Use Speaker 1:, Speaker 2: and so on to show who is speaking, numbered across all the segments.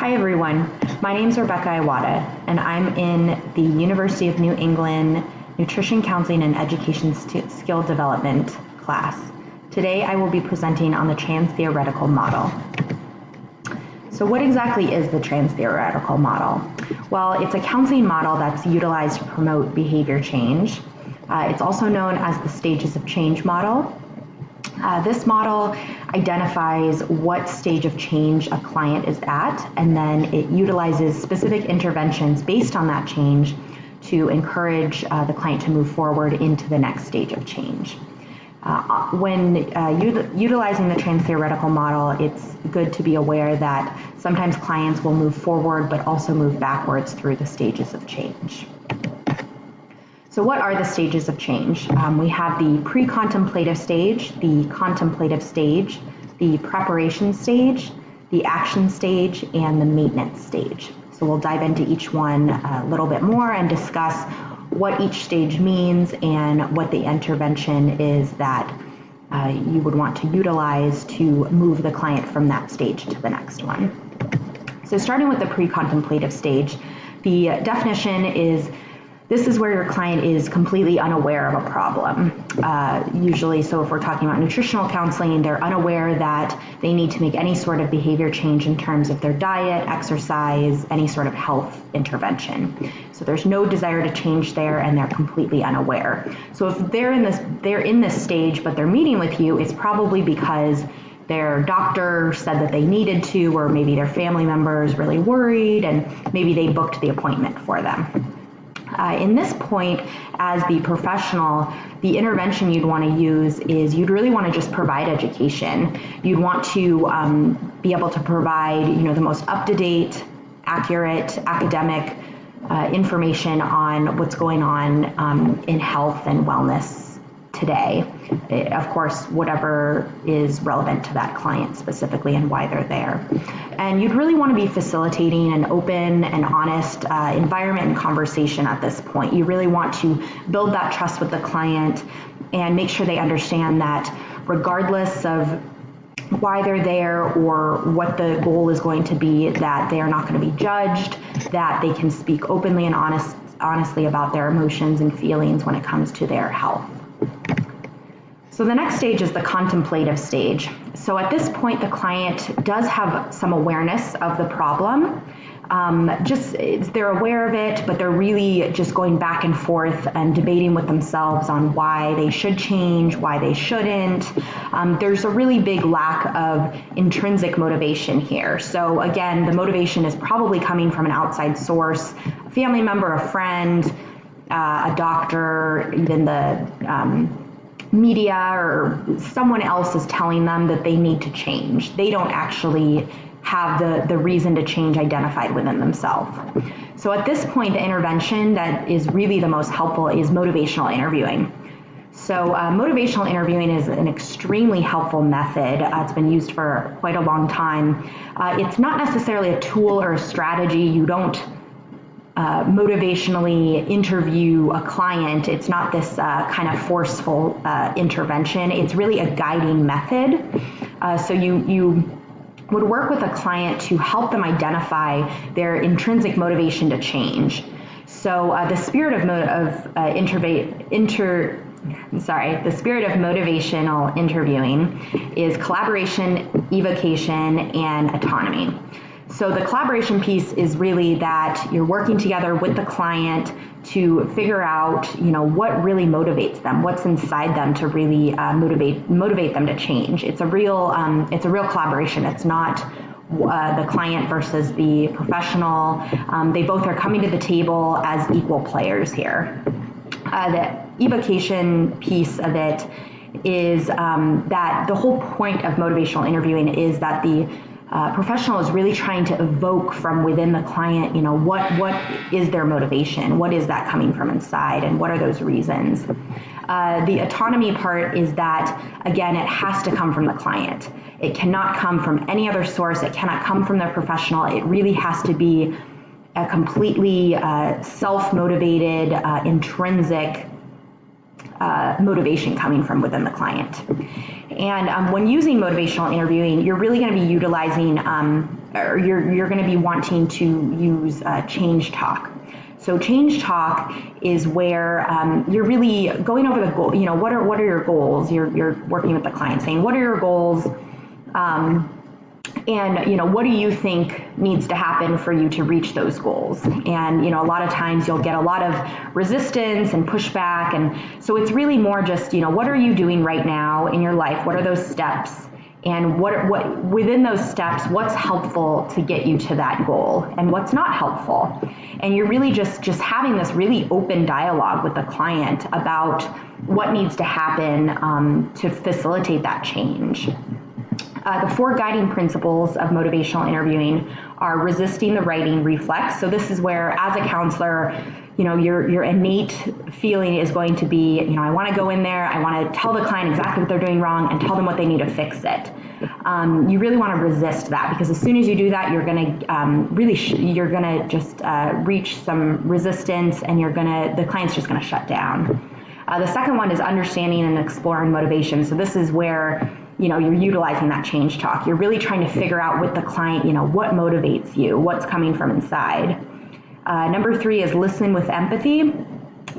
Speaker 1: Hi everyone, my name is Rebecca Iwata and I'm in the University of New England Nutrition Counseling and Education Skill Development class. Today I will be presenting on the Transtheoretical Model. So what exactly is the Transtheoretical Model? Well, it's a counseling model that's utilized to promote behavior change. It's also known as the Stages of Change model. This model identifies what stage of change a client is at, and then it utilizes specific interventions based on that change to encourage the client to move forward into the next stage of change. When utilizing the Transtheoretical Model, it's good to be aware that sometimes clients will move forward but also move backwards through the stages of change. So what are the stages of change? We have the pre-contemplative stage, the contemplative stage, the preparation stage, the action stage, and the maintenance stage. So we'll dive into each one a little bit more and discuss what each stage means and what the intervention is that you would want to utilize to move the client from that stage to the next one. So starting with the pre-contemplative stage, the definition is this is where your client is completely unaware of a problem. Usually, so if we're talking about nutritional counseling, they're unaware that they need to make any sort of behavior change in terms of their diet, exercise, any sort of health intervention. So there's no desire to change there and they're completely unaware. So if they're in this stage but they're meeting with you, it's probably because their doctor said that they needed to, or maybe their family member is really worried and maybe they booked the appointment for them. In this point, as the professional, the intervention you'd want to use is you'd really want to just provide education. You'd want to be able to provide, the most up-to-date, accurate, academic information on what's going on in health and wellness today. Of course, whatever is relevant to that client specifically and why they're there. And you'd really want to be facilitating an open and honest environment and conversation at this point. You really want to build that trust with the client and make sure they understand that regardless of why they're there or what the goal is going to be, that they are not going to be judged, that they can speak openly and honestly about their emotions and feelings when it comes to their health. So the next stage is the contemplative stage. So at this point, the client does have some awareness of the problem. They're aware of it, but they're really just going back and forth and debating with themselves on why they should change, why they shouldn't. There's a really big lack of intrinsic motivation here. So again, the motivation is probably coming from an outside source, a family member, a friend, a doctor, even the media or someone else is telling them that they need to change. They don't actually have the reason to change identified within themselves. So at this point, the intervention that is really the most helpful is motivational interviewing. So motivational interviewing is an extremely helpful method. It's been used for quite a long time. It's not necessarily a tool or a strategy. You don't motivationally interview a client. It's not this kind of forceful intervention. It's really a guiding method. So you would work with a client to help them identify their intrinsic motivation to change. So the spirit of motivational interviewing is collaboration, evocation, and autonomy. So the collaboration piece is really that you're working together with the client to figure out, what really motivates them, what's inside them to really motivate them to change. It's a real collaboration. It's not the client versus the professional. They both are coming to the table as equal players here. The evocation piece of it is that the whole point of motivational interviewing is that the professional is really trying to evoke from within the client, what is their motivation? What is that coming from inside? And what are those reasons? The autonomy part is that, again, it has to come from the client. It cannot come from any other source. It cannot come from their professional. It really has to be a completely self-motivated, intrinsic motivation coming from within the client. And when using motivational interviewing, you're really going to be utilizing or you're going to be wanting to use change talk. So change talk is where you're really going over the goal. What are your goals? You're working with the client, saying, what are your goals? And what do you think needs to happen for you to reach those goals? And a lot of times you'll get a lot of resistance and pushback, and so it's really more just what are you doing right now in your life? What are those steps? And what within those steps, what's helpful to get you to that goal, and what's not helpful? And you're really just having this really open dialogue with the client about what needs to happen to facilitate that change. The 4 guiding principles of motivational interviewing are resisting the writing reflex. So this is where, as a counselor, your innate feeling is going to be, I want to go in there, I want to tell the client exactly what they're doing wrong and tell them what they need to fix it. You really want to resist that, because as soon as you do that, you're going to you're going to just reach some resistance, and the client's just going to shut down. The second one is understanding and exploring motivation. So this is where you're utilizing that change talk. You're really trying to figure out with the client, what motivates you, what's coming from inside. Number 3 is listen with empathy.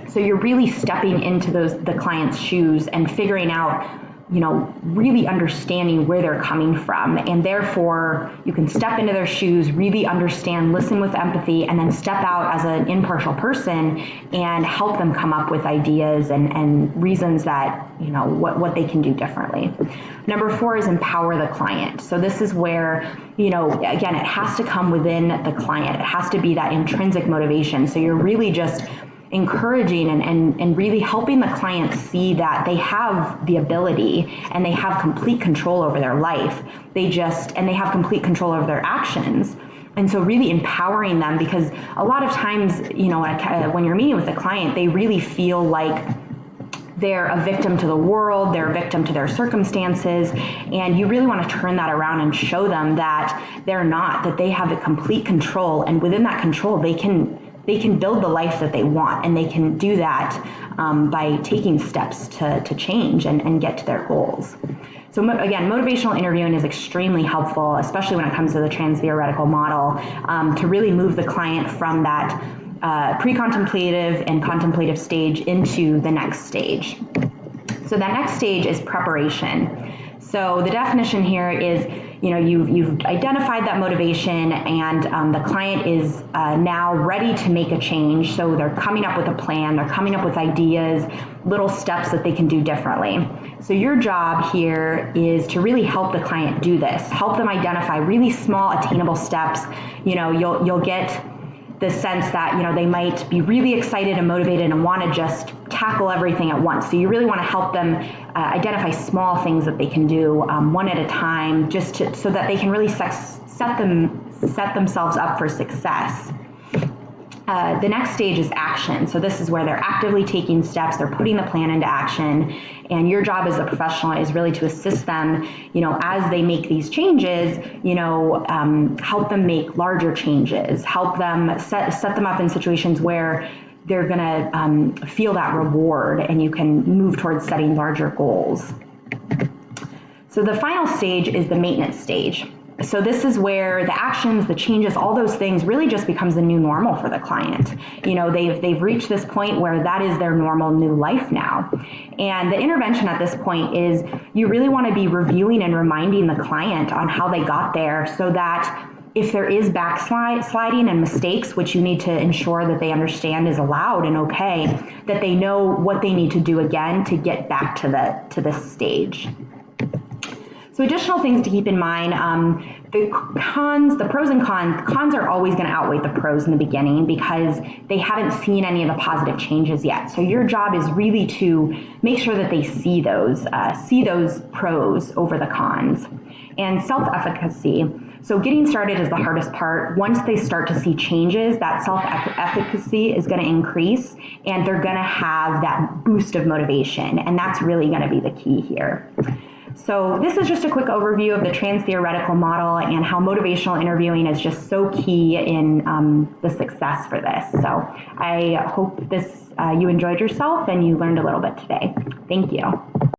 Speaker 1: So you're really stepping into the client's shoes and figuring out, really understanding where they're coming from. And therefore, you can step into their shoes, really understand, listen with empathy, and then step out as an impartial person and help them come up with ideas and reasons that, what they can do differently. Number 4 is empower the client. So this is where, again, it has to come within the client. It has to be that intrinsic motivation. So you're really just encouraging and really helping the client see that they have the ability and they have complete control over their life. They have complete control over their actions. And so really empowering them, because a lot of times, when you're meeting with a client, they really feel like they're a victim to the world, they're a victim to their circumstances, and you really want to turn that around and show them that they're not, that they have the complete control, and within that control, they can build the life that they want, and they can do that by taking steps to change and get to their goals. So again, motivational interviewing is extremely helpful, especially when it comes to the Transtheoretical Model, to really move the client from that pre-contemplative and contemplative stage into the next stage. So that next stage is preparation. So the definition here is, you've identified that motivation, and the client is now ready to make a change. So they're coming up with a plan, they're coming up with ideas, little steps that they can do differently. So your job here is to really help the client do this, help them identify really small, attainable steps. You'll get the sense that they might be really excited and motivated and want to just tackle everything at once. So you really want to help them identify small things that they can do one at a time, so that they can really set themselves up for success. The next stage is action. So this is where they're actively taking steps, they're putting the plan into action, and your job as a professional is really to assist them, as they make these changes, help them make larger changes, help them set them up in situations where they're going to feel that reward, and you can move towards setting larger goals. So the final stage is the maintenance stage. So this is where the actions, the changes, all those things really just becomes the new normal for the client. They've reached this point where that is their normal new life now. And the intervention at this point is you really want to be reviewing and reminding the client on how they got there, so that if there is backsliding and mistakes, which you need to ensure that they understand is allowed and okay, that they know what they need to do again to get back to this stage. So additional things to keep in mind, the pros and cons are always going to outweigh the pros in the beginning, because they haven't seen any of the positive changes yet. So your job is really to make sure that they see those pros over the cons. And self-efficacy. So getting started is the hardest part. Once they start to see changes, that self-efficacy is going to increase, and they're going to have that boost of motivation. And that's really going to be the key here. So this is just a quick overview of the Transtheoretical Model and how motivational interviewing is just so key in the success for this. So I hope you enjoyed yourself and you learned a little bit today. Thank you.